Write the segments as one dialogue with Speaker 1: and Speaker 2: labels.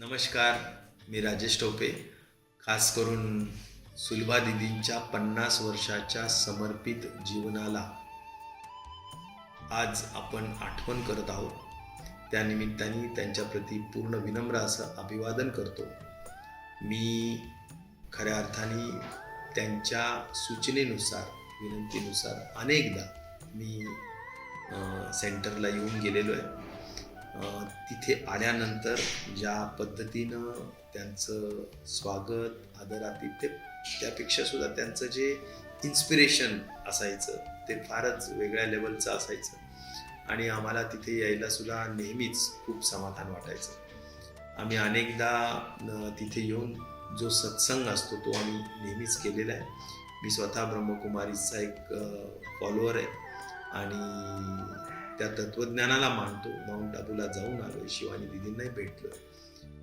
Speaker 1: नमस्कार. मी राजेश टोपे. खास करून सुलभा दीदींच्या 50 वर्षाच्या समर्पित जीवनाला आज आपण आठवण करत आहोत. त्यानिमित्ताने त्यांच्याप्रती पूर्ण विनम्र असं अभिवादन करतो. मी खऱ्या अर्थाने त्यांच्या सूचनेनुसार, विनंतीनुसार अनेकदा मी सेंटरला येऊन गेलेलो आहे. तिथे आल्यानंतर ज्या पद्धतीनं त्यांचं स्वागत, आदरातिथ्य, त्यापेक्षा सुद्धा त्यांचं जे इन्स्पिरेशन असायचं ते फारच वेगळ्या लेवलचं असायचं आणि आम्हाला तिथे यायला सुद्धा नेहमीच खूप समाधान वाटायचं. आम्ही अनेकदा तिथे येऊन जो सत्संग असतो तो आम्ही नेहमीच केलेला आहे. मी स्वतः ब्रह्मकुमारीचा एक फॉलोअर आहे आणि त्या तत्त्वज्ञानाला मानतो. माउंट आबूला जाऊन आलो, शिवानी दीदींनाही भेटलो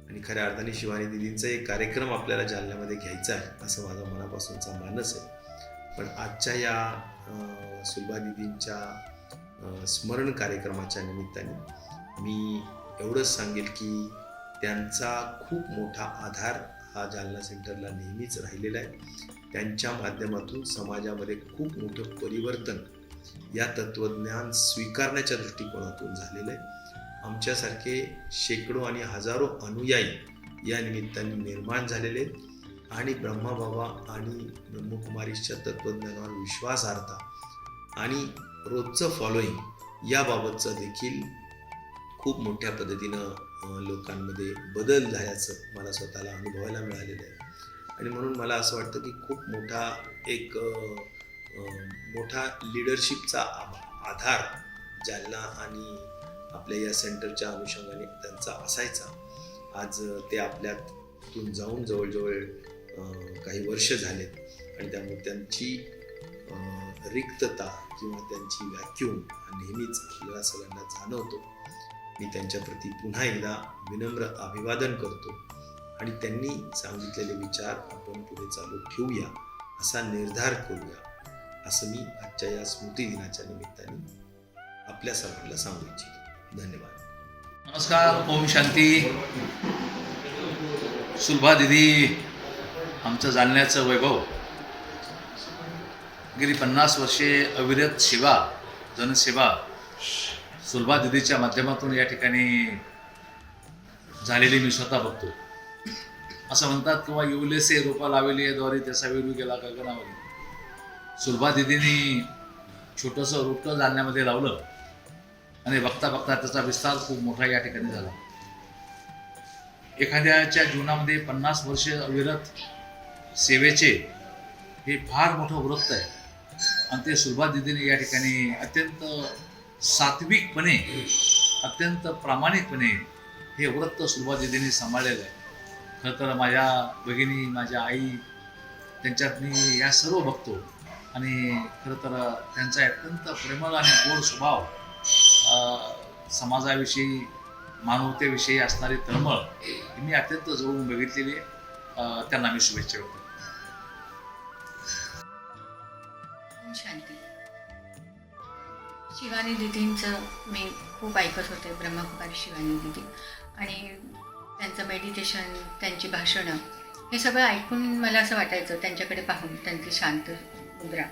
Speaker 1: आणि खऱ्या अर्थाने शिवानी दीदींचा एक कार्यक्रम आपल्याला जालन्यामध्ये घ्यायचा आहे असं माझा मनापासूनचा मानस आहे. पण आजच्या या सुलभा दीदींच्या स्मरण कार्यक्रमाच्या निमित्ताने मी एवढंच सांगेल की त्यांचा खूप मोठा आधार हा जालना सेंटरला नेहमीच राहिलेला आहे. त्यांच्या माध्यमातून समाजामध्ये खूप मोठं परिवर्तन या तत्त्वज्ञान स्वीकारण्याच्या दृष्टिकोनातून झालेलं आहे. आमच्यासारखे शेकडो आणि हजारो अनुयायी या निमित्ताने निर्माण झालेले आहेत आणि ब्रह्माबाबा आणि ब्रह्मकुमारीच्या तत्त्वज्ञानावर विश्वासार्हता आणि रोजचं फॉलोईंग याबाबतचं देखील खूप मोठ्या पद्धतीनं लोकांमध्ये बदल झाल्याचं मला स्वतःला अनुभवायला मिळालेलं आहे. आणि म्हणून मला असं वाटतं की खूप मोठा एक मोठा लिडरशिपचा आधार जालना आणि आपल्या या सेंटरच्या अनुषंगाने त्यांचा असायचा. आज ते आपल्यातून जाऊन जवळजवळ काही वर्ष झालेत आणि त्यामुळे त्यांची रिक्तता किंवा त्यांची व्हॅक्यूम नेहमीच आपल्याला सगळ्यांना जाणवतो. मी त्यांच्याप्रती पुन्हा एकदा विनम्र अभिवादन करतो आणि त्यांनी सांगितलेले विचार आपण पुढे चालू ठेवूया, असा निर्धार करूया, असं मी आजच्या या स्मृती दिनाच्या निमित्ताने आपल्या सर्वांना सांगू इच्छितो. धन्यवाद.
Speaker 2: नमस्कार. ओम शांती. सुलभा दीदी आमचं जालन्याचं वैभव. गेली 50 वर्षे अविरत सेवा, जनसेवा सुलभा दीदीच्या माध्यमातून या ठिकाणी झालेली मी स्वतः बघतो. असं म्हणतात किंवा येऊलेसे रोपा लावले द्वारे त्याचा वेरू गेला गगनावरी. सुलभा दीदींनी छोटंसं रोपटं जालन्यामध्ये लावलं आणि बघता बघता त्याचा विस्तार खूप मोठा या ठिकाणी झाला. एखाद्याच्या जीवनामध्ये 50 वर्ष अविरत सेवेचे हे फार मोठं व्रत आहे आणि ते सुलभा दीदीने या ठिकाणी अत्यंत सात्विकपणे, अत्यंत प्रामाणिकपणे हे व्रत सुलभा दीदीने सांभाळलेलं आहे. खरं तर माझ्या भगिनी, माझ्या आई, त्यांच्यात मी या सर्व बघतो आणि खरं तर त्यांचा अत्यंत प्रेमळ आणि गोड स्वभाव, समाजाविषयी, मानवतेविषयी असणारी तळमळ मी अत्यंत जवळून बघितलेली आहे. त्यांना मी शुभेच्छा देतो.
Speaker 3: शांती. शिवानी दीदींचं मी खूप ऐकत होते, ब्रह्मकुमारी शिवानी दीदी, आणि त्यांचं मेडिटेशन, त्यांची भाषणं, हे सगळं ऐकून मला असं वाटायचं, त्यांच्याकडे पाहून त्यांची शांत मुद्रा,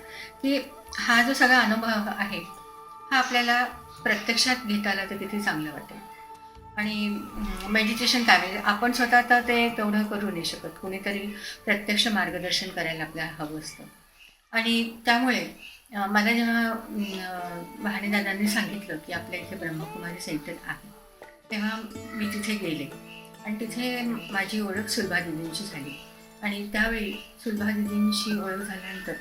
Speaker 3: की हा जो सगळा अनुभव आहे हा आपल्याला प्रत्यक्षात घेता आला तर किती चांगलं वाटेल. आणि मेडिटेशन काय, आपण स्वतः तर ते तेवढं करू नाही शकत, कुणीतरी प्रत्यक्ष मार्गदर्शन करायला आपल्याला हवं असतं. आणि त्यामुळे मला जेव्हा भाणेदादांनी सांगितलं की आपल्या इथे ब्रह्मकुमारी सेंटर आहे, तेव्हा मी तिथे गेले आणि तिथे माझी ओळख सुलभा दीदींची झाली. आणि त्यावेळी सुलभा दीदींशी ओळख झाल्यानंतर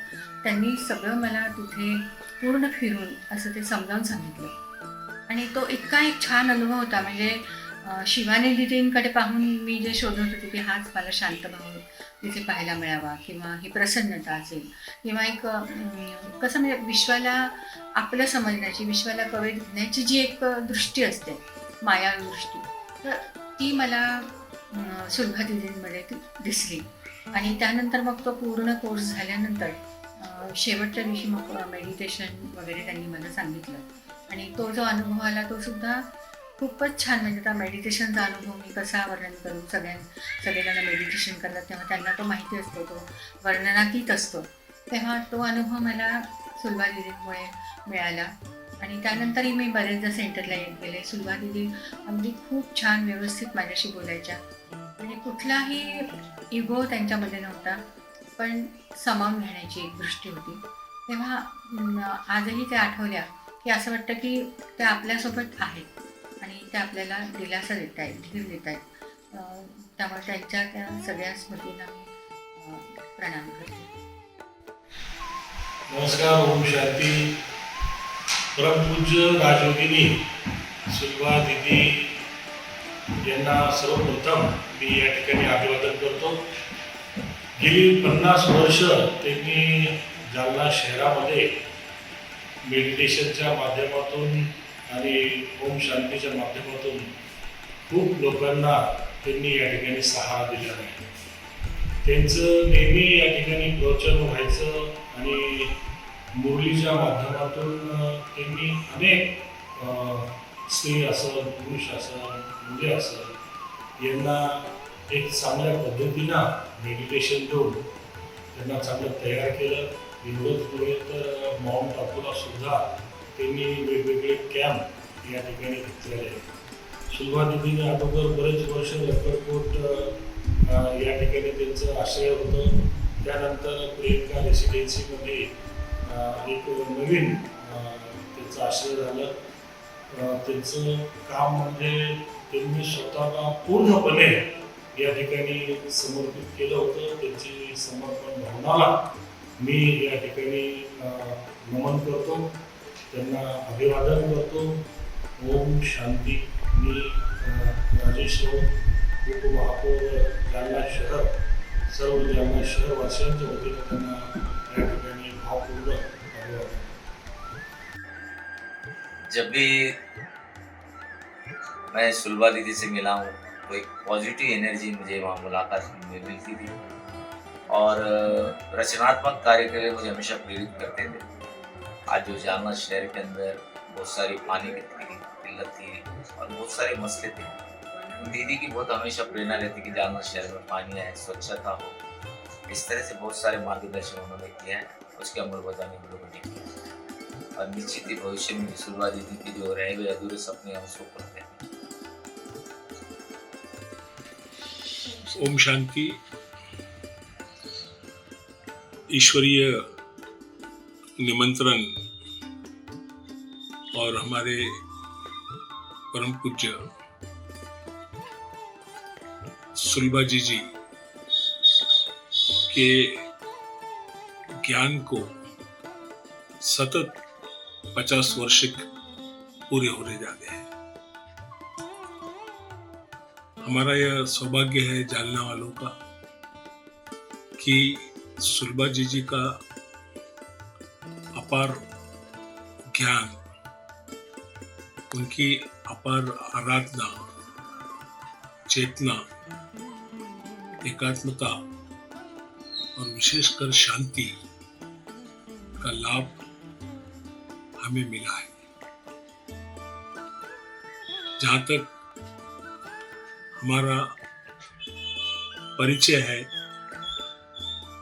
Speaker 3: त्यांनी सगळं मला तिथे पूर्ण फिरून असं ते समजावून सांगितलं आणि तो इतका एक छान अनुभव होता. म्हणजे शिवानी दीदींकडे पाहून मी जे शोधत होते की हाच मला शांत भाव तिथे पाहायला मिळावा, किंवा ही प्रसन्नता असेल, किंवा एक कसं म्हणजे विश्वाला आपलं समजण्याची, विश्वाला कवे देण्याची जी एक दृष्टी असते, माया दृष्टी, तर ती मला सुलभा दीदींमध्ये ती दिसली. आणि त्यानंतर मग तो पूर्ण कोर्स झाल्यानंतर शेवटच्या दिवशी मग मेडिटेशन वगैरे त्यांनी मला सांगितलं आणि तो जो अनुभव आला तो सुद्धा खूपच छान. म्हणजे त्या मेडिटेशनचा अनुभव मी कसा वर्णन करू. सगळेजण मेडिटेशन करतात तेव्हा त्यांना तो माहिती असतो, तो वर्णनातीत असतो. तेव्हा तो अनुभव मला सुलभा दीदींमुळे मिळाला. आणि त्यानंतरही मी बरेचदा सेंटरला येत गेले. सुलभा दीदी अगदी खूप छान व्यवस्थित माझ्याशी बोलायच्या. म्हणजे कुठलाही इगो त्यांच्यामध्ये नव्हता, पण सामावून घेण्याची एक दृष्टी होती. तेव्हा आजही त्या आठवल्या की असं वाटतं की त्या आपल्यासोबत आहेत आणि त्या आपल्याला दिलासा देत आहेत, धीर देत आहेत. त्यामुळे त्यांच्या त्या सगळ्या स्मृतींना मी प्रणाम करते.
Speaker 4: नमस्कार, ओम शांती. परमपूज्य राजयोगिनी सुलभा दीदी यांना सर्वप्रथम मी या ठिकाणी अभिवादन करतो. गेली 50 वर्ष त्यांनी जालना शहरामध्ये मेडिटेशनच्या माध्यमातून आणि ओम शांतीच्या माध्यमातून खूप लोकांना त्यांनी या ठिकाणी सहारा दिला आहे. त्यांचं नेहमी या ठिकाणी प्रवचन व्हायचं आणि मुरलीच्या माध्यमातून त्यांनी अनेक स्त्री असेल, पुरुष असेल, मुले असेल यांना एक चांगल्या पद्धतीनं मेडिटेशन देऊन त्यांना चांगलं तयार केलं. एवढंच पुढे तर माउंट आबूला सुद्धा त्यांनी वेगवेगळे कॅम्प या ठिकाणी घेतलेले आहेत. सुलभा दीदीने अगोदर बरेच वर्ष लक्करकोट या ठिकाणी त्यांचं आश्रय होतं. त्यानंतर प्रियंका रेसिडेन्सीमध्ये एक नवीन त्यांचं आश्रय झालं. त्यांचं काम म्हणजे त्यांनी स्वतःला पूर्णपणे या ठिकाणी समर्पित केलं होतं. त्यांची समर्पण भावनाला मी या ठिकाणी नमन करतो, त्यांना अभिवादन करतो. ओम शांती. मी राजेश राऊत, उपमहापौर जालना शहर, सर्व जालना शहरवासियांच्या वतीने त्यांना या ठिकाणी भावपूर्ण अभिवादन.
Speaker 5: जब भी मैं सुलभा दीदी से मिला हूँ तो एक पॉजिटिव एनर्जी मुझे वहाँ मुलाकात में मिलती थी और रचनात्मक कार्य के लिए मुझे हमेशा प्रेरित करते थे. आज जो जालना शहर के अंदर बहुत सारी पानी की किल्लत थी और बहुत सारे मसले थे, दीदी की बहुत हमेशा प्रेरणा रहती कि जालना शहर में पानी आए, स्वच्छता हो. इस तरह से बहुत सारे मार्गदर्शन उन्होंने किया है, उसके अमल बजाने हम लोगों ने किया और निश्चित ही भविष्य में सुलभा दीदी के जो रह गए अधूरे सपने हैं उसको पूरा करें.
Speaker 6: ओम शांति. ईश्वरीय निमंत्रण और हमारे परम पूज्य सुलभा जी के ज्ञान को सतत 50 वर्ष पूरे होने जा रहे हैं. हमारा यह सौभाग्य है जालना वालों का कि सुलभा जी का अपार ज्ञान, उनकी अपार आराधना, चेतना, एकात्मता और विशेषकर शांति का लाभ हमें मिला है. जहाँ तक हमारा परिचय है,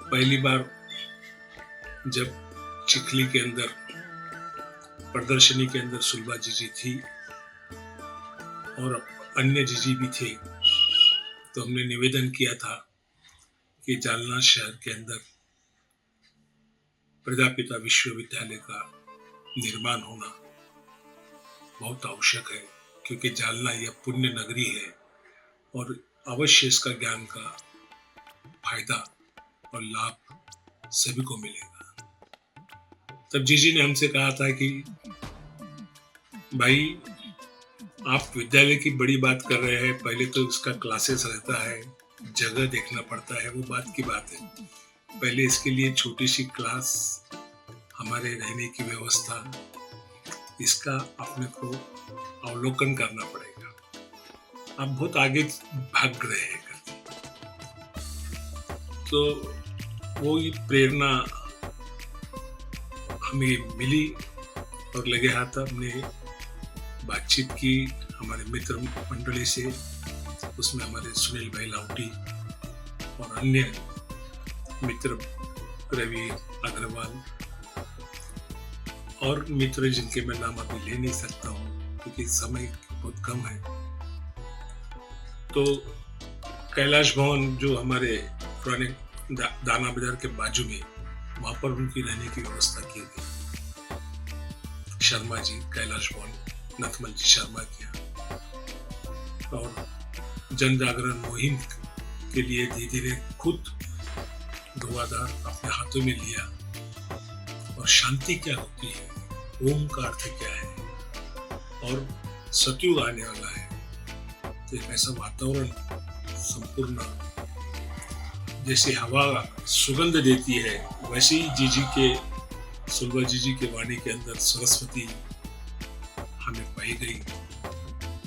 Speaker 6: पहली बार जब चिखली के अंदर प्रदर्शनी के अंदर सुलभा जी थी और अन्य जीजी भी थे, तो हमने निवेदन किया था कि जालना शहर के अंदर प्रजापिता विश्वविद्यालय का निर्माण होना बहुत आवश्यक है, क्योंकि जालना यह पुण्य नगरी है और अवश्य इसका ज्ञान का फायदा और लाभ सभी को मिलेगा. तब जीजी ने हमसे कहा था कि भाई आप विद्यालय की बड़ी बात कर रहे हैं, पहले तो इसका क्लासेस रहता है, जगह देखना पड़ता है, वो बात की बात है. पहले इसके लिए छोटी सी क्लास, हमारे रहने की व्यवस्था, इसका अपने को अवलोकन करना पड़ेगा. आप बहुत आगे भाग रहे हैं करके. तो वो प्रेरणा हमें मिली और लगे हाथ हमने बातचीत की हमारे मित्र मंडली से, उसमें हमारे सुनील भाई लाउटी और अन्य मित्र रवि अग्रवाल और मित्र जिनके मैं नाम अभी ले नहीं सकता हूँ क्योंकि समय बहुत कम है। तो कैलाश भवन जो हमारे पुराने दाना बाजार के बाजू में, वहां पर उनकी रहने की व्यवस्था की गई। शर्मा जी, कैलाश भवन नथमल जी शर्मा किया। और जन जागरण मुहिम के लिए दीदी ने खुद धुआंधार अपने हाथों में लिया। और शांति क्या होती है, ओम का अर्थ क्या है, और सतयुग आने वाला है, तो एक ऐसा वातावरण संपूर्ण, जैसे हवा सुगंध देती है वैसे ही जीजी के, सुलभा जीजी के वाणी के अंदर सरस्वती हमें पाई गई।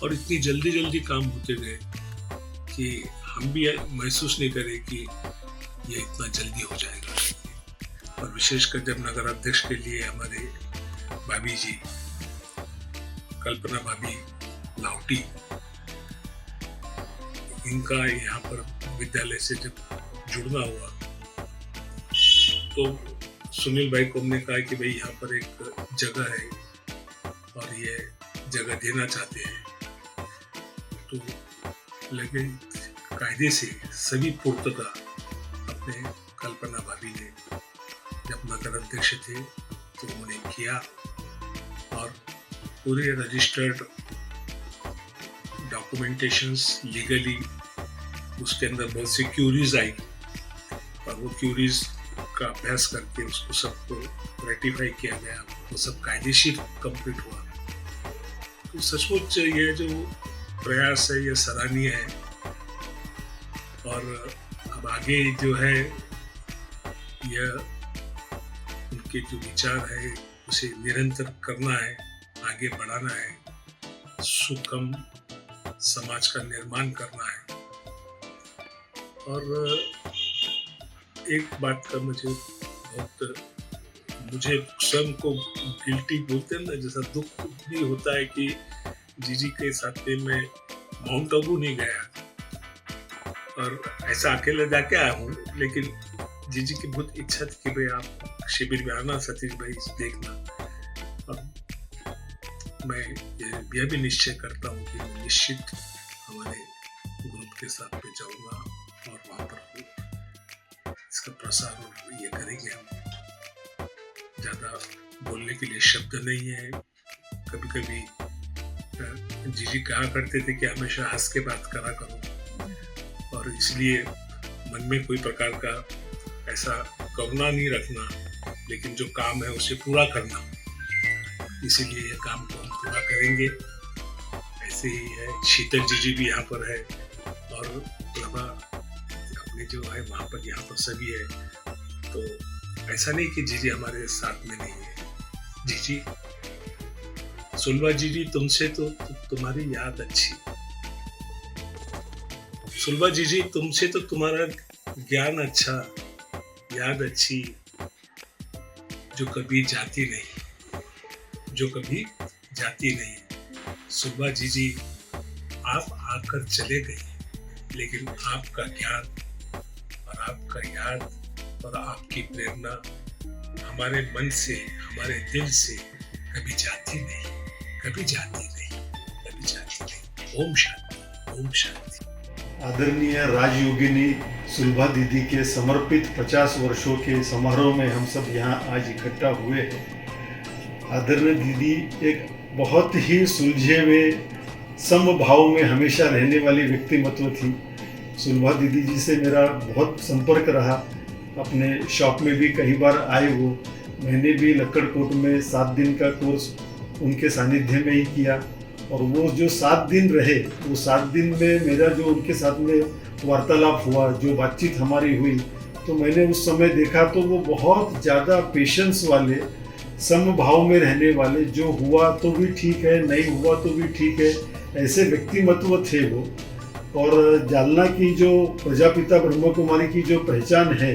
Speaker 6: और इतनी जल्दी जल्दी काम होते गए कि हम भी महसूस नहीं करें कि ये इतना जल्दी हो जाएगा। और विशेषकर जब नगर अध्यक्ष के लिए हमारे भाभी जी, कल्पना भाभी लाउटी, इनका यहाँ पर विद्यालय से जब जुड़ना हुआ तो सुनील भाई को हमने कहा कि भाई यहाँ पर एक जगह है और ये जगह देना चाहते हैं। तो लगे कायदे से सभी पूर्तता अपने कल्पना भाभी ने जब नगर अध्यक्ष थे तो उन्होंने किया। और पूरे रजिस्टर्ड डॉक्यूमेंटेशंस लीगली उसके अंदर बहुत सी क्यूरीज आई और वो क्यूरीज का अभ्यास करके उसको सबको रेटिफाई किया गया, वो सब कायदेशीर कंप्लीट हुआ। तो सचमुच ये जो प्रयास है ये सराहनीय है। और अब आगे जो है यह उनके जो विचार है उसे निरंतर करना है, आगे बढ़ाना है, सुखम समाज का निर्माण करना है। और एक बात का मुझे स्वयं को गिल्टी बोलते हैं ना, जैसा दुख भी होता है कि जीजी के साथ में मैं माउंट आबू नहीं गया और ऐसा अकेले जाके आया हूँ, लेकिन जीजी की बहुत इच्छा थी कि भाई आप शिविर में आना, सतीश भाई देखना। और मैं यह भी निश्चय करता हूँ कि मैं निश्चित हमारे ग्रुप के साथ में जाऊँगा और वहाँ पर इसका प्रसार और ये करेंगे। हम ज़्यादा बोलने के लिए शब्द नहीं है। कभी कभी जीजी कहा करते थे कि हमेशा हंस के बात करा करो, और इसलिए मन में कोई प्रकार का ऐसा करुणा नहीं रखना, लेकिन जो काम है उसे पूरा करना। इसीलिए ये काम को हम पूरा करेंगे। ऐसे ही है, शीतल जीजी भी यहाँ पर है और प्रभा अपने जो है वहाँ पर, यहाँ पर सभी है। तो ऐसा नहीं कि जीजी हमारे साथ में नहीं है। जीजी, सुलभा जीजी, तुमसे तो तुम्हारी याद अच्छी, सुलभा जीजी तुमसे तो तुम्हारा ज्ञान अच्छा, याद अच्छी, जो कभी जाती नहीं, जो कभी जाती नहीं। सुलभा जीजी, आप आकर चले गए, लेकिन आपका ज्ञान और आपका याद और आपकी प्रेरणा हमारे मन से, हमारे दिल से कभी जाती नहीं, कभी जाती नहीं, कभी जाती नहीं। ओम शांति, ओम शांति।
Speaker 7: आदरणीय राजयोगिनी सुलभा दीदी के समर्पित 50 वर्षों के समारोह में हम सब यहाँ आज इकट्ठा हुए हैं। आदरणीय दीदी एक बहुत ही सुलझे हुए समभाव में हमेशा रहने वाली व्यक्तिमत्व थी। सुलभा दीदी जी से मेरा बहुत संपर्क रहा, अपने शॉप में भी कई बार आए वो। मैंने भी लक्कड़कोट में 7 दिन का कोर्स उनके सानिध्य में ही किया, और वो जो 7 दिन रहे, वो 7 दिन में मेरा जो उनके साथ में वार्तालाप हुआ, जो बातचीत हमारी हुई, तो मैंने उस समय देखा तो वो बहुत ज़्यादा पेशेंस वाले, समभाव में रहने वाले, जो हुआ तो भी ठीक है, नहीं हुआ तो भी ठीक है, ऐसे व्यक्तिमत्व थे वो। और जालना की जो प्रजापिता ब्रह्म कुमारी की जो पहचान है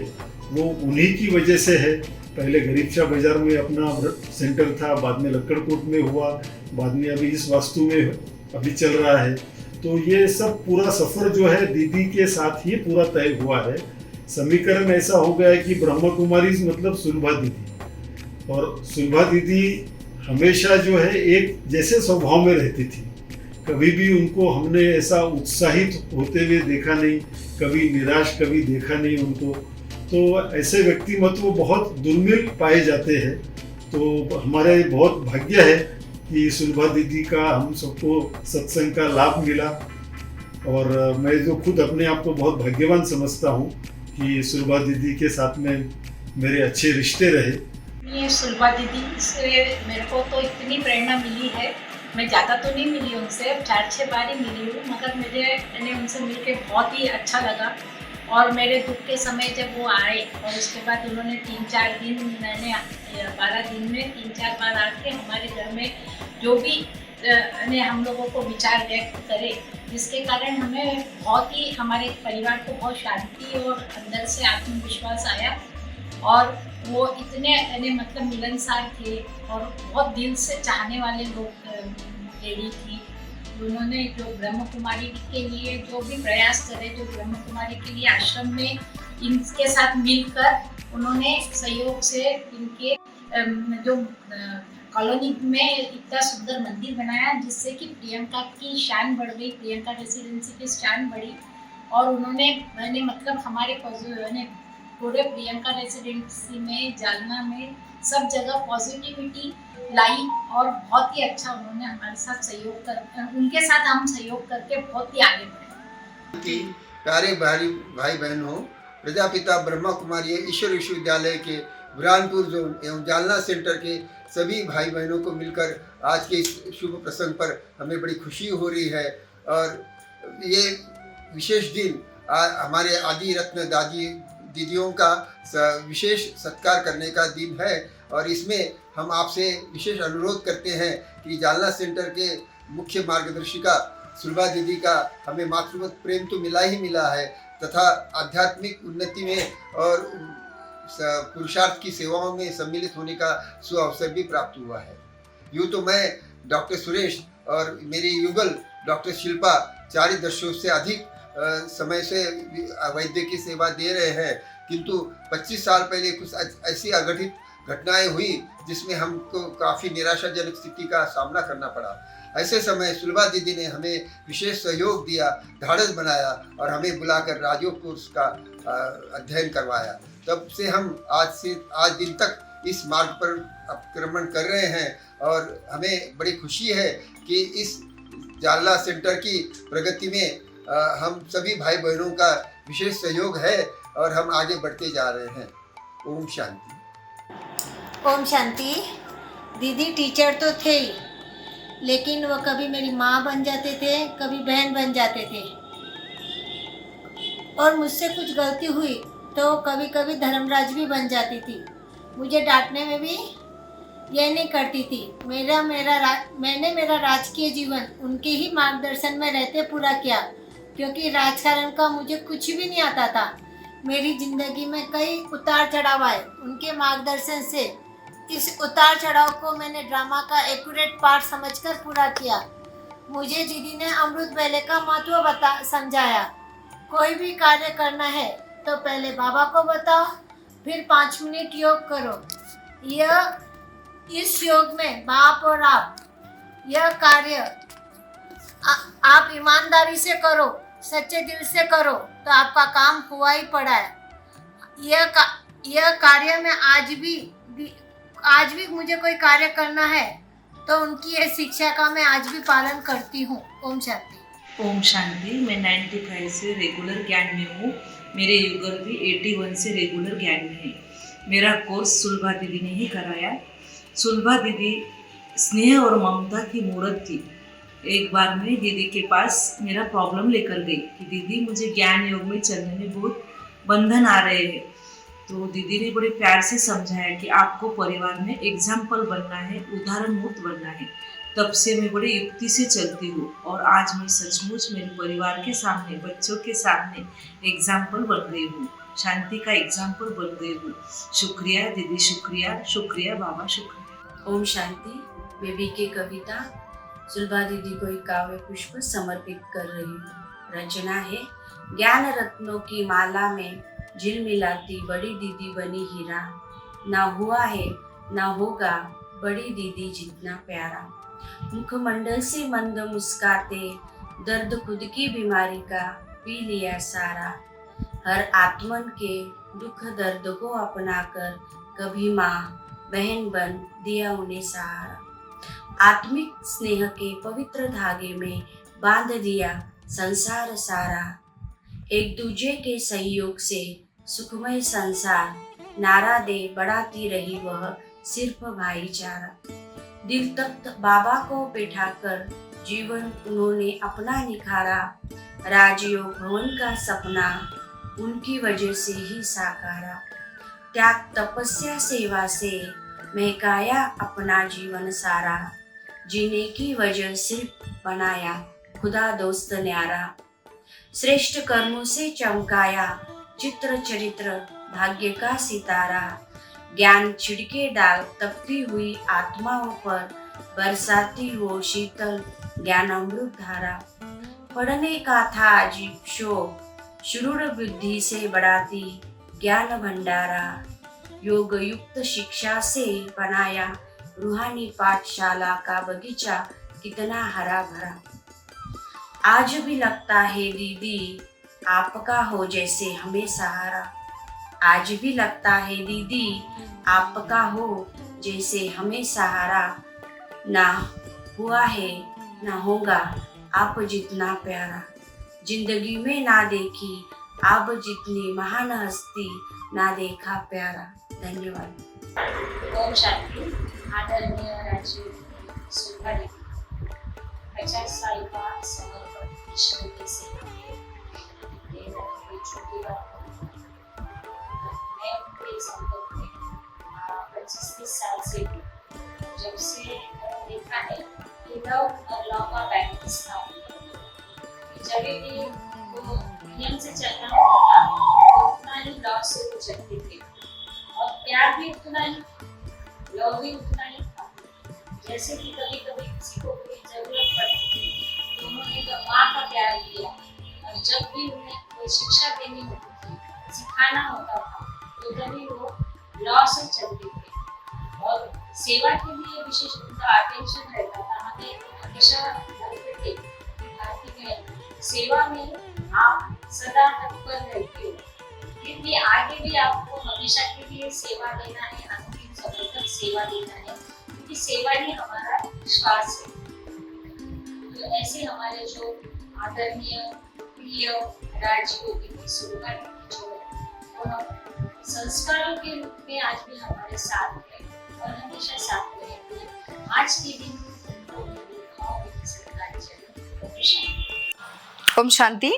Speaker 7: वो उन्हीं की वजह से है। पहले गरीबशाह बाजार में अपना सेंटर था, बाद में लक्कड़कोट में हुआ, बाद में अभी इस वास्तु में अभी चल रहा है। तो ये सब पूरा सफ़र जो है दीदी के साथ ही पूरा तय हुआ है। समीकरण ऐसा हो गया है कि ब्रह्मा कुमारी मतलब सुलभा दीदी, और सुलभा दीदी हमेशा जो है एक जैसे स्वभाव में रहती थी। कभी भी उनको हमने ऐसा उत्साहित होते हुए देखा नहीं, कभी निराश कभी देखा नहीं उनको। तो ऐसे व्यक्तिमत्व बहुत दुर्मिल पाए जाते हैं। तो हमारे बहुत भाग्य है कि सुलभा दीदी का हम सबको सत्संग का लाभ मिला, और मैं जो खुद अपने आप को बहुत भाग्यवान समझता हूँ कि सुलभा दीदी के साथ में मेरे अच्छे रिश्ते रहे।
Speaker 8: ये सुलभा दीदी से मेरे को तो इतनी प्रेरणा मिली है। मैं ज़्यादा तो नहीं मिली उनसे, 4-6 बार ही मिली हूँ, मगर मैंने उनसे मिलके बहुत ही अच्छा लगा। और मेरे दुख के समय जब वो आए और उसके बाद उन्होंने 3-4 दिन, मैंने 12 दिन में 3-4 बार आके हमारे घर में जो भी ने हम लोगों को विचार व्यक्त करे, जिसके कारण हमें बहुत ही, हमारे परिवार को बहुत शांति और अंदर से आत्मविश्वास आया। और वो इतने मतलब मिलनसार थे और बहुत दिल से चाहने वाले लोग लेडी थी। उन्होंने जो ब्रह्म कुमारी के लिए जो भी प्रयास करे, जो ब्रह्म कुमारी के लिए आश्रम में इनके साथ मिलकर उन्होंने सहयोग से इनके जो कॉलोनी में इतना सुंदर मंदिर बनाया, जिससे कि प्रियंका की शान बढ़ गई, प्रियंका रेसिडेंसी की शान बढ़ी। और मैंने मतलब हमारे पूरे प्रियंका रेसिडेंसी में, जालना में सब जगह पॉजिटिविटी लाई और बहुत ही अच्छा उन्होंने हमारे साथ सहयोग कर, उनके साथ हम सहयोग करके बहुत ही आगे बढ़े।
Speaker 9: प्यारे भाई बहनों, प्रजापिता ब्रह्मा कुमारी ईश्वर विश्वविद्यालय के बुरहानपुर जोन एवं जालना सेंटर के सभी भाई बहनों को मिलकर आज के इस शुभ प्रसंग पर हमें बड़ी खुशी हो रही है। और ये विशेष दिन हमारे आदि रत्न दादी दीदियों का विशेष सत्कार करने का दिन है। और इसमें हम आपसे विशेष अनुरोध करते हैं कि जालना सेंटर के मुख्य मार्गदर्शिका सुलभा दीदी का हमें मातृवत प्रेम तो मिला ही मिला है, तथा आध्यात्मिक उन्नति में और पुरुषार्थ की सेवाओं में सम्मिलित होने का सुअवसर भी प्राप्त हुआ है। यूँ तो मैं डॉक्टर सुरेश और मेरी युगल डॉक्टर शिल्पा 4 दशकों से अधिक समय से वैद्य की सेवा दे रहे हैं, किंतु 25 साल पहले कुछ ऐसी अघटित घटनाएं हुई जिसमें हमको काफ़ी निराशाजनक स्थिति का सामना करना पड़ा। ऐसे समय सुलभा दीदी ने हमें विशेष सहयोग दिया, ढाढ़स बनाया और हमें बुलाकर राजयोग कोर्स का अध्ययन करवाया। तब से हम आज दिन तक इस मार्ग पर अतिक्रमण कर रहे हैं। और हमें बड़ी खुशी है कि इस जालना सेंटर की प्रगति में हम सभी भाई बहनों का विशेष सहयोग है और हम आगे बढ़ते जा रहे हैं। ओम शांति।
Speaker 10: ओम शांति। दीदी टीचर तो थे ही, लेकिन वो कभी मेरी माँ बन जाते थे, कभी बहन बन जाते थे। और मुझसे कुछ गलती हुई तो कभी कभी धर्मराज भी बन जाती थी। मुझे डांटने में भी यह नहीं करती थी। मैंने मेरा राजकीय जीवन उनके ही मार्गदर्शन में रहते पूरा किया, क्योंकि राजकारण का मुझे कुछ भी नहीं आता था। मेरी ज़िंदगी में कई उतार चढ़ाव आए, उनके मार्गदर्शन से इस उतार चढ़ाव को मैंने ड्रामा का एक्यूरेट पार्ट समझकर पूरा किया। मुझे दीदी ने अमृत वेले का महत्व समझाया। कोई भी कार्य करना है तो पहले बाबा को बताओ, फिर 5 मिनट योग करो। इस योग में बाप और आप, यह कार्य आप ईमानदारी से करो, सच्चे दिल से करो तो आपका काम हुआ ही पड़ा है। यह कार्य में आज भी मुझे कोई कार्य करना है तो उनकी यह शिक्षा का मैं आज भी पालन करती हूँ। ओम शांति।
Speaker 11: ओम शांति। मैं 95 से रेगुलर ज्ञान में हूँ। मेरे युगल भी 81 से रेगुलर ज्ञान में है। मेरा कोर्स सुलभा दीदी ने ही कराया। सुलभा दीदी स्नेह और ममता की मूर्त थी। एक बार मैं दीदी के पास मेरा प्रॉब्लम लेकर गई कि दीदी मुझे ज्ञान योग में चलने में बहुत बंधन आ रहे हैं। तो दीदी ने बड़े प्यार से समझाया कि आपको परिवार में एग्जाम्पल बनना है, उदाहरण मुक्त बनना है। तब से मैं बड़ी युक्ति से चलती हूँ और आज मैं सचमुच मेरे परिवार के सामने, बच्चों के सामने एग्जाम्पल बन रही हूँ। शांति का एग्जाम्पल बन गई हूँ। शुक्रिया दीदी, शुक्रिया, शुक्रिया बाबा, शुक्रिया।
Speaker 12: ओम शांति। मैं बीके कविता सुलभा दीदी को एक काव्य पुष्प समर्पित कर रही हूँ। रचना है, ज्ञान रत्नों की माला में झिलमिलाती बड़ी दीदी बनी हीरा, ना हुआ है ना होगा बड़ी दीदी जितना प्यारा। मुखमंडल से मंद मुस्काते, दर्द खुद की बीमारी का पी लिया सारा। हर आत्मन के दुख दर्द को अपनाकर कभी माँ बहन बन दिया उन्हें सहारा। आत्मिक स्नेह के पवित्र धागे में बांध दिया संसार सारा। एक दूजे के सहयोग से सुखमय संसार, नारा दे बढ़ाती रही वह सिर्फ भाईचारा। दिल तख्त बाबा को बैठाकर जीवन उन्होंने अपना निखारा। राजयोग भवन का सपना उनकी वजह से ही साकारा। त्याग तपस्या सेवा से महकाया अपना जीवन सारा। जीने की वजह सिर्फ बनाया खुदा दोस्त न्यारा। श्रेष्ठ कर्मों से चमकाया चित्र चरित्र भाग्य का सितारा। ज्ञान छिड़के डाल तपती हुई आत्माओं पर बरसाती वो शीतल ज्ञानामृत धारा। पढ़ने का था अजीब शौक, शुरूर बुद्धि से बढ़ाती ज्ञान भंडारा। योग युक्त शिक्षा से बनाया रूहानी पाठशाला का बगीचा कितना हरा भरा। आज भी लगता है दीदी आपका हो जैसे हमें सहारा। आज भी लगता है दीदी आपका हो जैसे हमें सहारा। ना हुआ है ना होगा आप जितना प्यारा। जिंदगी में ना देखी आप जितनी महान हस्ती, ना देखा प्यारा। धन्यवाद।
Speaker 8: ओम शांति। आदरणीय राजीव सुलभा दीदी 50 साल का समर्पण ईश्वर की सेवा में, ये कोई छोटी बात नहीं। मैं उनके संपर्क में 25-30 साल से हूँ। जब से देखा है कि लव और लॉ का बैलेंस था, जब भी वो नियम से चलना होता तो उतना ही लॉ से वो चलते थे, और प्यार भी उतना ही, लव भी उतना ही था। जैसे कि कभी कभी किसी को कोई जरूरत पड़ती थी तो उन्होंने तो माँ का प्यार दिया, और जब भी उन्हें कोई शिक्षा देनी होती थी, सिखाना होता था, तो तभी वो लॉ से चलते थे। और सेवा के लिए विशेष उनका अटेंशन रहता था। हमें हमेशा बोलते थे कि सेवा में आप सदा तत्पर रहते हो, क्योंकि आगे भी आपको हमेशा के लिए सेवा देना है, अंतिम समय तक सेवा देना है, क्योंकि सेवा ही हमारा विश्वास है। तो ऐसे हमारे जो आदरणीय प्रिय राजयोग सुलभा जो संस्कारों के रूप में आज भी हमारे साथ है और हमेशा साथ में रहते हैं। आज के दिन
Speaker 13: ओम शांति।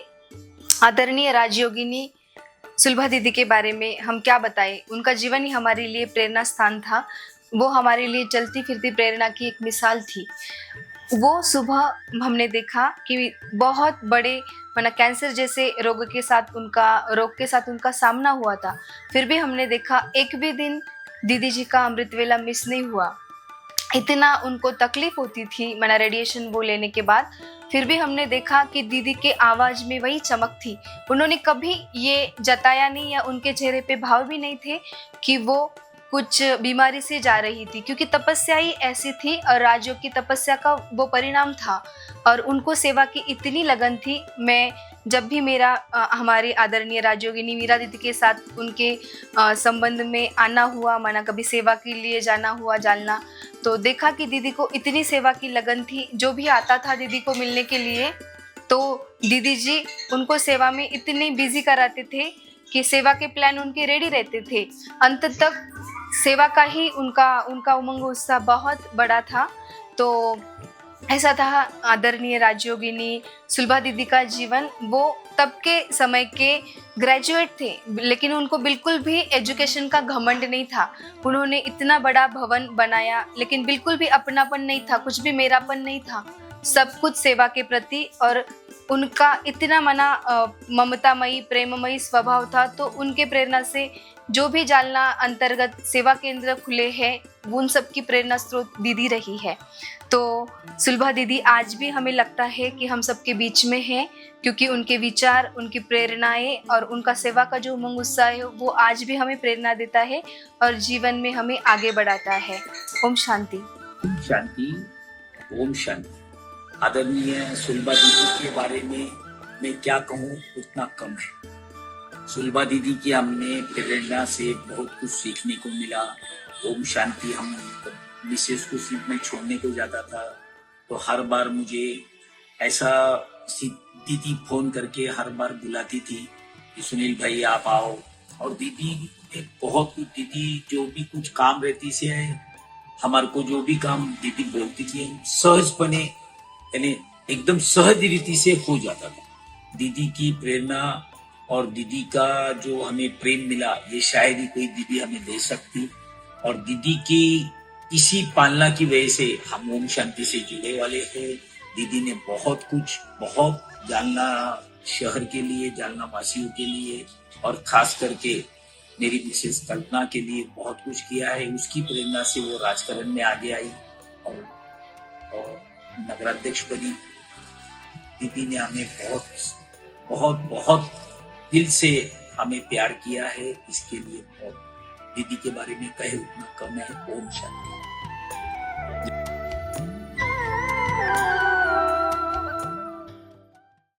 Speaker 13: आदरणीय राजयोगिनी सुलभा दीदी के बारे में हम क्या बताएं। उनका जीवन ही हमारे लिए प्रेरणा स्थान था। वो हमारे लिए चलती फिरती प्रेरणा की एक मिसाल थी। वो सुबह हमने देखा कि बहुत बड़े कैंसर जैसे रोग के साथ उनका सामना हुआ था, फिर भी हमने देखा एक भी दिन दीदी जी का अमृत वेला मिस नहीं हुआ। इतना उनको तकलीफ होती थी रेडिएशन वो लेने के बाद, फिर भी हमने देखा कि दीदी के आवाज़ में वही चमक थी। उन्होंने कभी ये जताया नहीं या उनके चेहरे पे भाव भी नहीं थे कि वो कुछ बीमारी से जा रही थी, क्योंकि तपस्या ही ऐसी थी और राजयोग की तपस्या का वो परिणाम था और उनको सेवा की इतनी लगन थी। मैं जब भी हमारी आदरणीय राजयोगिनी मीरा दीदी के साथ उनके संबंध में आना हुआ, कभी सेवा के लिए जाना हुआ जानना, तो देखा कि दीदी को इतनी सेवा की लगन थी। जो भी आता था दीदी को मिलने के लिए तो दीदी जी उनको सेवा में इतने बिजी कराते थे कि सेवा के प्लान उनके रेडी रहते थे। अंत तक सेवा का ही उनका उमंग उत्साह बहुत बड़ा था। तो ऐसा था आदरणीय राजयोगिनी सुलभा दीदी का जीवन। वो तब के समय के ग्रेजुएट थे, लेकिन उनको बिल्कुल भी एजुकेशन का घमंड नहीं था। उन्होंने इतना बड़ा भवन बनाया, लेकिन बिल्कुल भी अपनापन नहीं था, कुछ भी मेरापन नहीं था। सब कुछ सेवा के प्रति और उनका इतना ममतामयी प्रेममयी स्वभाव था, तो उनके प्रेरणा से जो भी जालना अंतर्गत सेवा केंद्र खुले हैं उन सब की प्रेरणा स्रोत दीदी रही है। तो सुलभा दीदी आज भी हमें लगता है कि हम सबके बीच में हैं, क्योंकि उनके विचार, उनकी प्रेरणाएं और उनका सेवा का जो उमंग उत्साह है वो आज भी हमें प्रेरणा देता है और जीवन में हमें आगे बढ़ाता है। ओम शांति।
Speaker 14: शांति, ओम शांति। आदरणीय सुलभा दीदी के बारे में मैं क्या कहूँ उतना कम है। सुलभा दीदी की हमने प्रेरणा से बहुत कुछ सीखने को मिला। ओम शांति, हम मिसेस को सिर्फ मैं छोड़ने को जाता था तो हर बार मुझे ऐसा दीदी फोन करके हर बार बुलाती थी कि सुनील भाई आप आओ। और दीदी बहुत कुछ, दीदी जो भी कुछ काम रहती से हमारे को जो भी काम दीदी बोलती थी सहजपने यानी एकदम सहज रीति से हो जाता था। दीदी की प्रेरणा और दीदी का जो हमें प्रेम मिला ये शायद ही कोई दीदी हमें दे सकती। और दीदी की इसी पालना की वजह से हम ओम शांति से जुड़े वाले हैं। दीदी ने बहुत कुछ, बहुत जालना शहर के लिए, जालना वासियों के लिए और खास करके मेरी मिसेस कल्पना के लिए बहुत कुछ किया है। उसकी प्रेरणा से वो राजकारण में आगे आई और नगराध्यक्ष बनी। दीदी ने हमें बहुत बहुत बहुत दिल से हमें प्यार किया है, इसके लिए बहुत दीदी के बारे में कहे उतना कम है। ओम शांति।